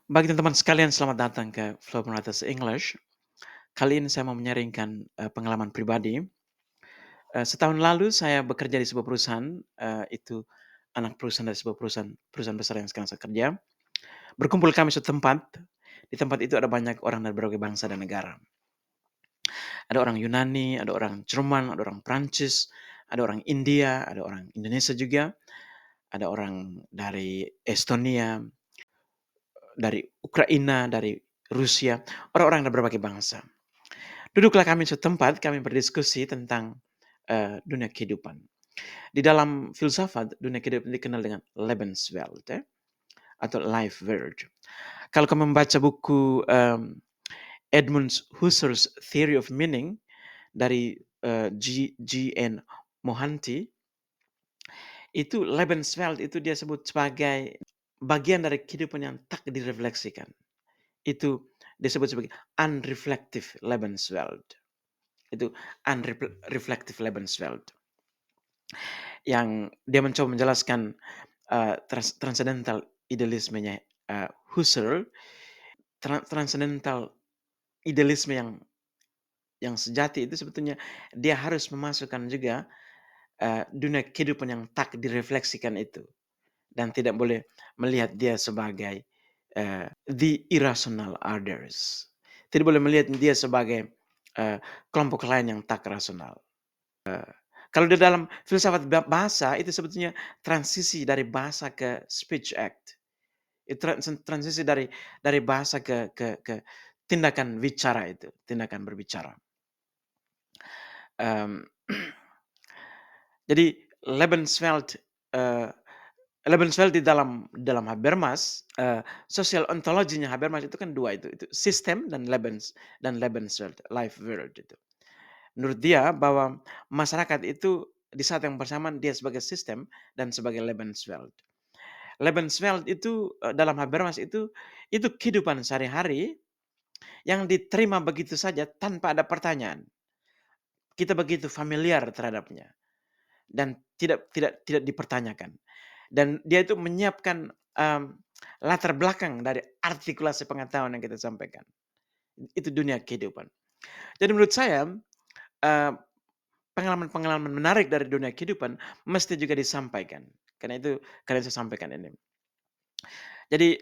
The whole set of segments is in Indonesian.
Bagi teman-teman sekalian, selamat datang ke Flow Pilates English. Kali ini saya mau menyaringkan pengalaman pribadi. Setahun lalu saya bekerja di sebuah perusahaan, itu anak perusahaan dari sebuah perusahaan perusahaan besar yang sekarang saya kerja. Berkumpul kami suatu tempat, di tempat itu ada banyak orang dari berbagai bangsa dan negara. Ada orang Yunani, ada orang Jerman, ada orang Prancis, ada orang India, ada orang Indonesia juga, ada orang dari Estonia, dari Ukraina, dari Rusia, orang-orang dari berbagai bangsa. Duduklah kami suatu tempat, kami berdiskusi tentang dunia kehidupan. Di dalam filsafat, dunia kehidupan dikenal dengan Lebenswelt, atau life world. Kalau kamu membaca buku Edmund Husserl's Theory of Meaning dari G.N. Mohanty, itu Lebenswelt itu dia sebut sebagai bagian dari kehidupan yang tak direfleksikan. Itu disebut sebagai unreflective Lebenswelt. Itu unreflective Lebenswelt. Yang dia mencoba menjelaskan transcendental idealismenya Husserl, transcendental idealisme yang sejati itu sebetulnya dia harus memasukkan juga dunia kehidupan yang tak direfleksikan itu, dan tidak boleh melihat dia sebagai the irrational others. Tidak boleh melihat dia sebagai kelompok lain yang tak rasional. Kalau di dalam filsafat bahasa itu sebetulnya transisi dari bahasa ke speech act. Itu transisi dari bahasa ke tindakan bicara itu, tindakan berbicara. Um, jadi Lebenswelt uh, Lebenswelt di dalam Habermas, sosial ontologinya Habermas itu kan dua itu sistem dan Lebenswelt, life world itu. Menurut dia bahwa masyarakat itu di saat yang bersamaan dia sebagai sistem dan sebagai Lebenswelt. Lebenswelt itu dalam Habermas itu kehidupan sehari-hari yang diterima begitu saja tanpa ada pertanyaan. Kita begitu familiar terhadapnya dan tidak dipertanyakan. Dan dia itu menyiapkan latar belakang dari artikulasi pengetahuan yang kita sampaikan. Itu dunia kehidupan. Jadi menurut saya uh, pengalaman-pengalaman menarik dari dunia kehidupan mesti juga disampaikan. Karena saya sampaikan ini. Jadi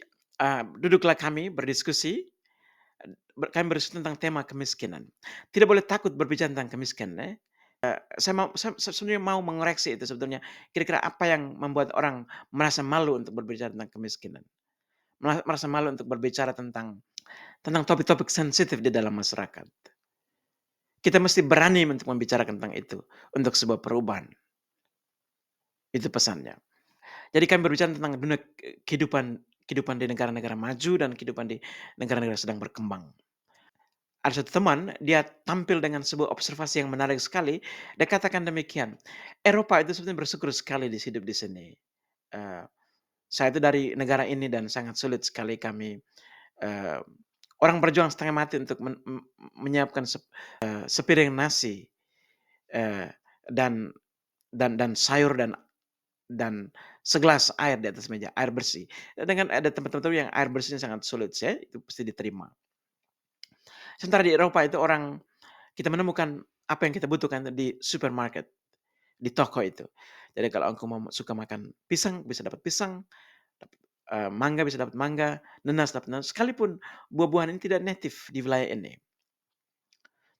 duduklah kami berdiskusi. Kami berdiskusi tentang tema kemiskinan. Tidak boleh takut berbicara tentang kemiskinan. Saya sebenarnya mau mengoreksi itu sebetulnya. Kira-kira apa yang membuat orang merasa malu untuk berbicara tentang kemiskinan? Merasa malu untuk berbicara tentang topik-topik sensitif di dalam masyarakat. Kita mesti berani untuk membicarakan tentang itu untuk sebuah perubahan. Itu pesannya. Jadi kami berbicara tentang dunia kehidupan di negara-negara maju dan kehidupan di negara-negara sedang berkembang. Ada satu teman, dia tampil dengan sebuah observasi yang menarik sekali. Dia katakan demikian, Eropa itu sebenarnya bersyukur sekali hidup di sini. Eh, saya itu dari negara ini dan sangat sulit sekali kami orang berjuang setengah mati untuk menyiapkan sepiring nasi eh, dan sayur dan segelas air di atas meja, air bersih. Dengan ada tempat-tempat yang air bersihnya sangat sulit, ya, itu pasti diterima. Sementara di Eropa itu kita menemukan apa yang kita butuhkan di supermarket, di toko itu. Jadi kalau engkau suka makan pisang, bisa dapat pisang, mangga bisa dapat mangga, nanas dapat nanas. Sekalipun buah-buahan ini tidak native di wilayah ini.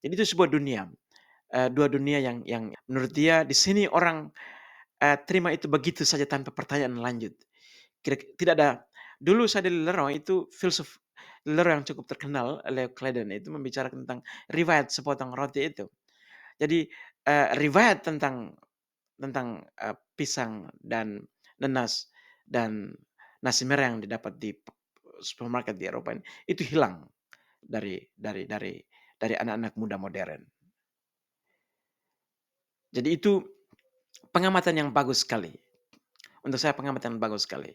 Jadi itu sebuah dunia, dua dunia yang menurut dia di sini orang terima itu begitu saja tanpa pertanyaan lanjut. Tidak ada. Dulu saya di Leroy itu filsuf Leroy yang cukup terkenal, Leo Claydon itu membicarakan tentang riwayat sepotong roti itu. Jadi riwayat tentang pisang dan nanas dan nasi merah yang didapat di supermarket di Eropa ini, itu hilang dari anak-anak muda modern. Jadi itu pengamatan yang bagus sekali. Untuk saya pengamatan yang bagus sekali.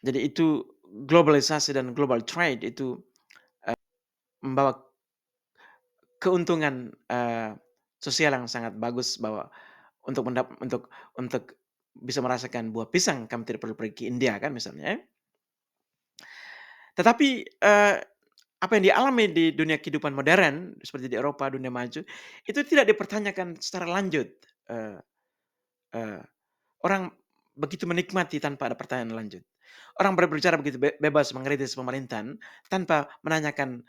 Jadi itu globalisasi dan global trade itu membawa keuntungan sosial yang sangat bagus, bahwa untuk bisa merasakan buah pisang kami tidak perlu pergi ke India kan misalnya. Tetapi, apa yang dialami di dunia kehidupan modern, seperti di Eropa, dunia maju, itu tidak dipertanyakan secara lanjut. Eee eee, Orang begitu menikmati tanpa ada pertanyaan lanjut. Orang berbicara begitu bebas mengkritis pemerintahan tanpa menanyakan,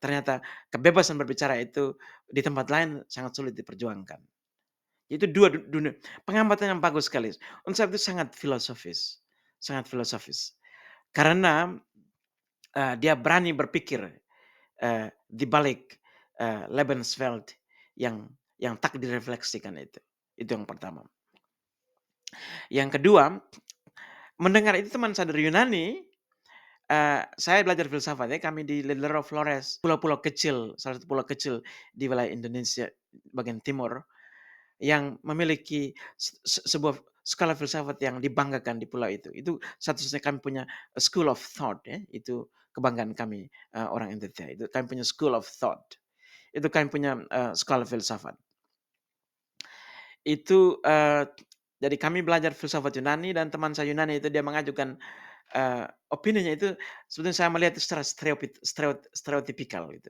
ternyata kebebasan berbicara itu di tempat lain sangat sulit diperjuangkan. Itu dua dunia pengamatan yang bagus sekali. Untuk saya itu sangat filosofis. Karena, dia berani berpikir, di balik, Lebenswelt yang tak direfleksikan itu. Itu yang pertama. Yang kedua, mendengar itu teman saya dari Yunani, saya belajar filsafat ya, kami di Lillero Flores, pulau-pulau kecil, salah satu pulau kecil di wilayah Indonesia bagian timur, yang memiliki sebuah skala filsafat yang dibanggakan di pulau itu. Itu satu-satunya kami punya school of thought ya, itu kebanggaan kami, orang NTT. Itu kami punya school of thought. Itu kami punya, skala filsafat. Itu, jadi kami belajar filsafat Yunani dan teman saya Yunani itu dia mengajukan, opininya itu sebetulnya saya melihat itu secara stereotipikal gitu.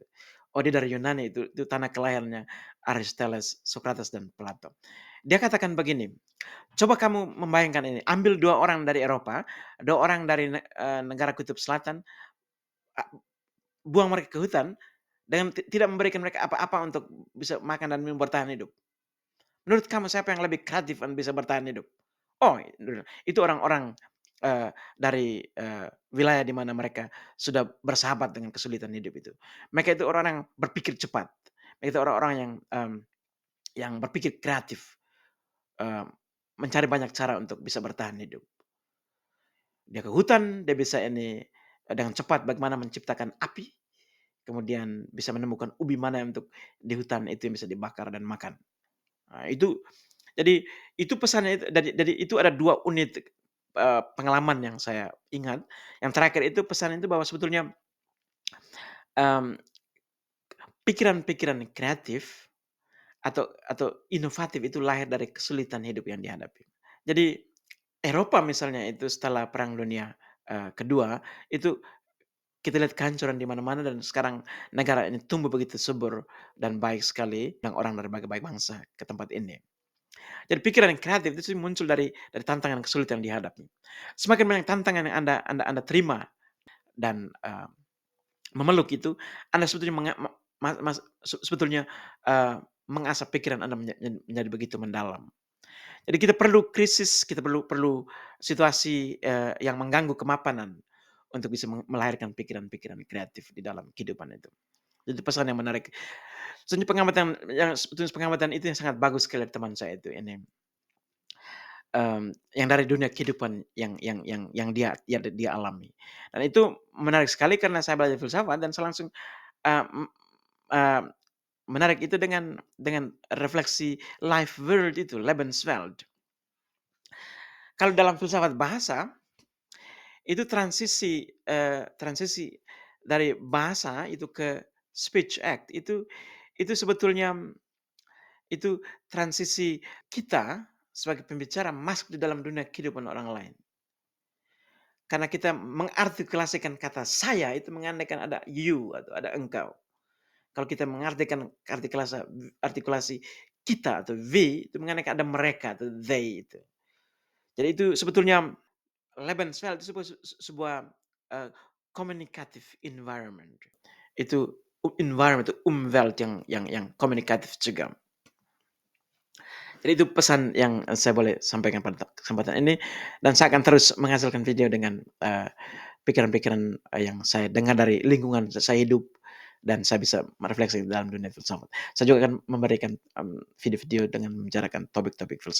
Oh dia dari Yunani itu tanah kelahirannya Aristoteles, Socrates dan Plato. Dia katakan begini, "Coba kamu membayangkan ini, ambil 2 orang dari Eropa, 2 orang dari negara kutub selatan, a buang mereka ke hutan dengan tidak memberikan mereka apa-apa untuk bisa makan dan minum bertahan hidup. Menurut kamu siapa yang lebih kreatif dan bisa bertahan hidup?" Oh, itu orang-orang, dari, wilayah di mana mereka sudah bersahabat dengan kesulitan hidup itu. Mereka itu orang yang berpikir cepat. Itu orang-orang yang berpikir kreatif, eee, mencari banyak cara untuk bisa bertahan hidup. Dia ke hutan, dia bisa ini, dengan cepat bagaimana menciptakan api, kemudian bisa menemukan ubi mana yang untuk di hutan itu yang bisa dibakar dan makan. Nah itu jadi itu pesannya itu dari itu ada 2 unit, pengalaman yang saya ingat. Yang terakhir itu pesan itu bahwa sebetulnya, mmm, pikiran-pikiran kreatif atau inovatif itu lahir dari kesulitan hidup yang dihadapi. Jadi Eropa misalnya itu setelah Perang Dunia, Kedua, itu kita lihat kehancuran di mana-mana dan sekarang negara ini tumbuh begitu subur dan baik sekali yang orang dari berbagai bangsa ke tempat ini. Jadi pikiran yang kreatif itu sih muncul dari tantangan kesulitan yang dihadapi. Semakin banyak tantangan yang Anda terima dan, memeluk itu, Anda sebetulnya menga ma ma mas sebetulnya, mengasah pikiran Anda menjadi begitu mendalam. Jadi kita perlu krisis, kita perlu perlu situasi, yang mengganggu kemapanan untuk bisa melahirkan pikiran-pikiran kreatif di dalam kehidupan itu. Itu pesan yang menarik. Sebenarnya pengamatan yang sebetulnya pengamatan itu yang sangat bagus sekali dari teman saya itu ini. Yang dari dunia kehidupan yang dia alami. Dan itu menarik sekali karena saya belajar filsafat dan saya langsung, eee, m eee, menarik itu dengan refleksi life world itu, Lebenswelt. Kalau dalam filsafat bahasa, itu transisi dari bahasa itu ke speech act itu sebetulnya itu transisi kita sebagai pembicara masuk di dalam dunia kehidupan orang lain. Karena kita mengartikulasikan kata saya itu mengandaikan ada you atau ada engkau. Kalau kita mengartikan artikulasi kita atau we itu mengandaikan ada mereka atau they itu. Jadi itu sebetulnya Lebenswelt itu sebuah, eee, communicative environment. Itu environment itu Umwelt yang komunikatif juga. Jadi itu pesan yang, saya boleh sampaikan pada kesempatan ini dan saya akan terus menghasilkan video dengan, pikiran-pikiran, yang saya dengar dari lingkungan saya hidup dan saya bisa merefleksi dalam dunia filsafat. Saya juga akan memberikan, video-video dengan membicarakan topik-topik filsafat.